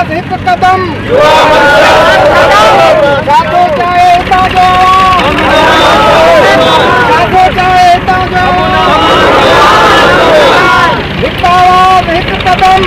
आवाज एक कदम जागो चाहे ताजो जागो चाहे ताजो एक आवाज एक कदम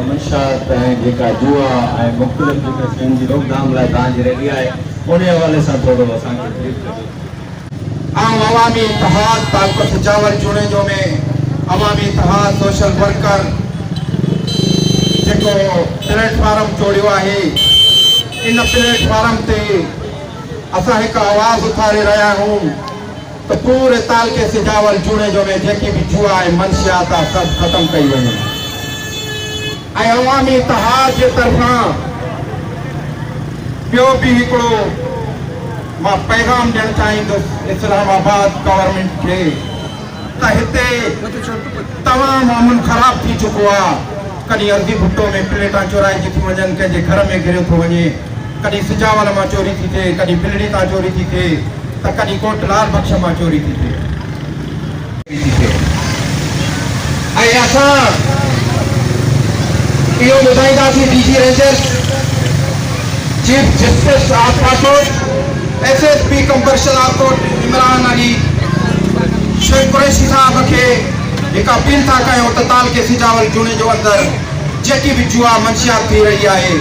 मंशात जुआ मुख्तलिफ़ शयुनि जी रोकथाम लाइ तव्हांजी रैली आहे उन हवाले सां थोरो असांखे ब्रीफ कजो। अवामी इतिहाद ताक़त सिजावल चूंडे में अवामी इतिहाद सोशल वर्कर जो प्लेटफॉर्म जोड़ियो है इन प्लेटफॉर्म ते असां एक आवाज़ उथारे रहा हूँ तो पूरे तालके सिजावल चूंडे में जेकी भी जुआ है मंशियात सब खत्म कई वञे। अवामी इतिहाद के तरफा बियो भी हिकिड़ो मां पैगाम ॾियणु चाहींदुसि इस्लामाबाद गवर्नमेंट के त हिते तमामु अमन ख़राब थी चुको आहे। कॾहिं अर्ज़ी भुट्टो में प्लेटां चोराइजी थी वञनि, कंहिंजे घर में घिरियो थो वञे, कॾहिं सिजावल मां चोरी थी थिए, कॾहिं बिलड़ी तां चोरी थी थिए त कॾहिं कोट लाल बख्श मां चोरी थी थिए। ऐं असां इहो ॿुधाईंदासीं DG rangers chief justice of high court SSP commercial high court Imran Ali Sheikh Qureshi sahab के एक अपील था कयूं त तालके सिजावल चूंडे जो अंदर जेकी भी जुआ मंशियात थी रही है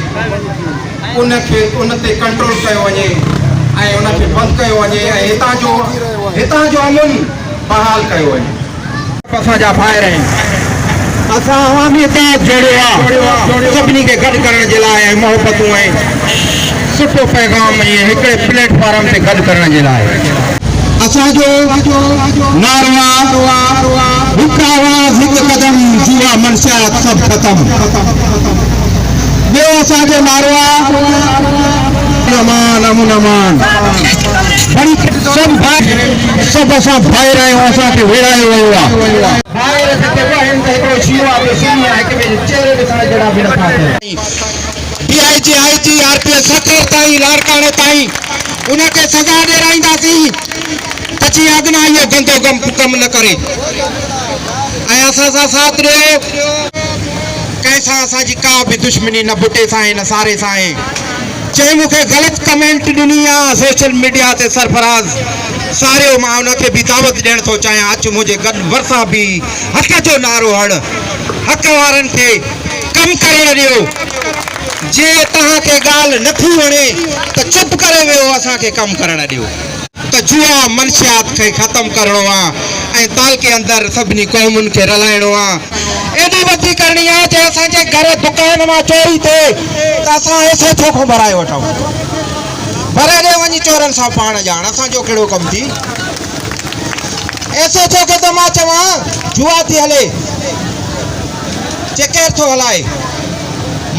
उन ते कंट्रोल कयो वञे ऐं उन खे बंदि कयो वञे ऐं हितां जो अमन बहाल कयो वञे। असांजा फायर आहिनि, असां अवामी इतिहाद जोड़ियो आहे सभिनी खे गॾु करण जे लाइ ऐं मोहबतूं ऐं सुठो पैगाम ऐं हिकिड़े प्लेटफॉर्म ते गॾु करण जे लाइ असांजो नारो आहे हिकु आवाज़ हिकु कदम जुआ मंशियात सभु ख़तम। ॿियो असांजो नारो आहे अमान अमन अमान सभु असां भाइर आहियूं, असांखे विड़ायो वियो आहे। DIG IG RPS सखर ताईं लाड़काणे ताईं उनखे सज़ा ॾियाराईंदासीं त जीअं अॻिना इहो गंदो कमु न करे ऐं असां सां साथ ॾियो। कंहिंसां असांजी का बि दुश्मनी न बुटे सां न सारे सां आहे। चई मूंखे ग़लति कमेंट ॾिनी आहे सोशल मीडिया ते सरफराज़ सारियो, मां उनखे बि दावत ॾियणु थो चाहियां अचु मुंहिंजे गॾु भरिसां बि हक़ जो नारो हण, हक़ वारनि खे कमु करणु ॾियो। जे तव्हांखे ॻाल्हि नथी वणे त चुप करे वियो, असांखे कमु करणु ॾियो। त जुआ मंशियात खे ख़तमु करिणो आहे ऐं तालके अंदरि सभिनी क़ौमुनि खे रलाइणो आहे। एॾी वधी करणी आहे जे असांजे घर दुकान मां चोरी थिए त असां ऐसे छो भराए वठूं, भरे ॾे वञी चोरनि सां पाण ॼाण असांजो कहिड़ो कमु थी। ऐसे छो के त मां चवां जुआ थी हले जे केरु थो हलाए,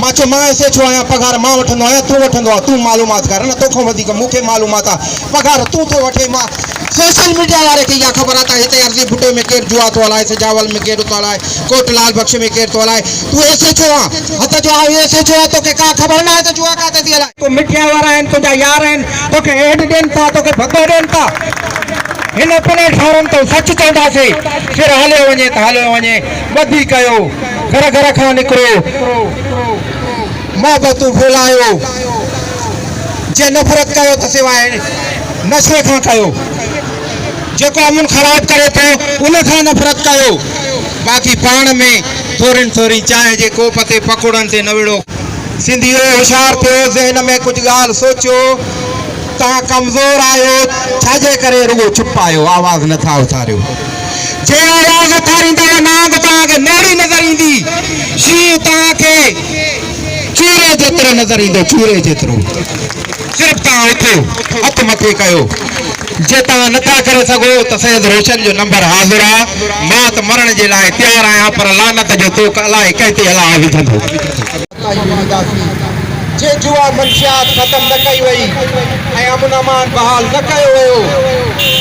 मां चयो मां ऐसे छो आहियां, पघार मां वठंदो आहियां, तूं वठंदो आहे, तूं मालूमात कर न, तोखां वधीक मूंखे मालूमात आहे, पघार तूं थो वठे। मां सोशल मीडिया वारे खे इहा ख़बर आहे त हिते अर्ज़ी भुट्टे में केरु जुआ थो हलाए, सिजावल में केरु थो हलाए, कोट लाल बख्श में केरु थो हलाए, तूं ऐसे छो आहे, हथ जो आहे ऐसे छो आहे, तोखे का ख़बर न आहे त जुआ काथे थी हलाए। तूं मिठिया वारा आहिनि, तुंहिंजा यार आहिनि, तोखे एड ॾियनि था, तोखे भॻो ॾियनि था। हिन प्लेटफॉर्म तो सच चवंदासीं, फिर हलियो वञे त हलियो वञे, ॿधी कयो, घर घर खां निकिरो, मोहबतूं फैलायो, जे नफ़रत कयो त सिवाइ नशे खां कयो, जेको अमन ख़राब करे थो उन खां नफ़रत कयो। बाक़ी पाण में थोरी थोरी चांहि जे कोप ते पकोड़नि ते न विड़ो। सिंधियो होशियार थियो, ज़हन में कुझु ॻाल्हि सोचियो, तव्हां कमज़ोर आहियो, छाजे करे रुगो चुप आहियो, आवाज़ नथा उथारियो। जे आवाज़ उथारींदा नांग तव्हांखे नेड़ी नज़र ईंदी, शींहुं तव्हांखे चूरे जेतिरो नज़र ईंदो, चूरे जेतिरो। सिर्फ़ु तव्हां हिते हथ मथे कयो। जे तव्हां नथा करे सघो त सैयद रोशन जो नंबर हाज़िर आहे। मां त मरण जे लाइ तयारु आहियां, पर लानत जो तोक अलाए कंहिं ते अलाह विझंदो। जे जुआ मंशियात ख़तम न कई वई ऐं अमन अमान बहाल न कयो वियो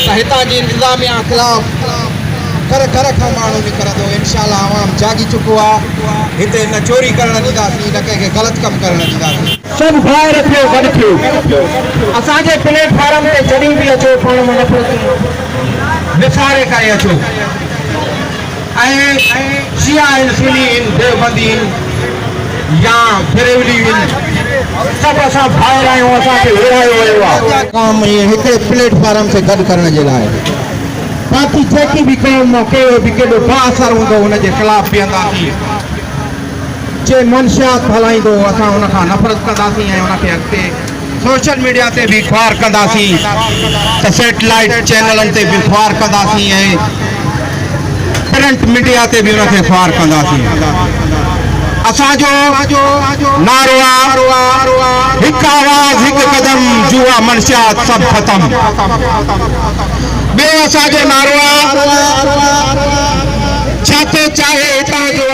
त हितां जी इंतिज़ामिया ख़िलाफ़ घर खां माण्हू निकिरंदो। इंशाअल्लाह आवाम जागी चुको आहे। हिते न चोरी करणु ॾींदासीं, न कंहिंखे ग़लति कमु करणु ॾींदासीं। सभु भाउ रखियो गॾु थियो। असांजे प्लेटफॉर्म ते जॾहिं बि अचो पाण में नफ़रत विसारे करे अचो। ऐं शिया आहिनि, सुन्नी आहिनि, देवबंदी आहिनि या बरेलवी आहिनि, सभु असां भाइर आहियूं। असांखे विरायो वियो आहे काम हिकिड़े प्लेटफॉर्म ते गॾु करण जे लाइ। बाक़ी जेकी बि क़ौम कहिड़ो बि केॾो बाअसर हूंदो हुनजे ख़िलाफ़ बीहंदासीं। जे मंशियात हलाईंदो असां हुनखां नफ़रत कंदासीं ऐं हुनखे अॻिते सोशल मीडिया ते बि ख़्वार कंदासीं, त सैटेलाइट चैनलनि ते बि ख़्वार कंदासीं ऐं प्रिंट मीडिया ते बि हुनखे ख़्वार कंदासीं। असांजो नारो आहे हिकु आवाज़ हिकु कदम, जुआ मंशियात सभु ख़तम। ॿियो असांजो नारो आहे छा थो चाहे हितां जो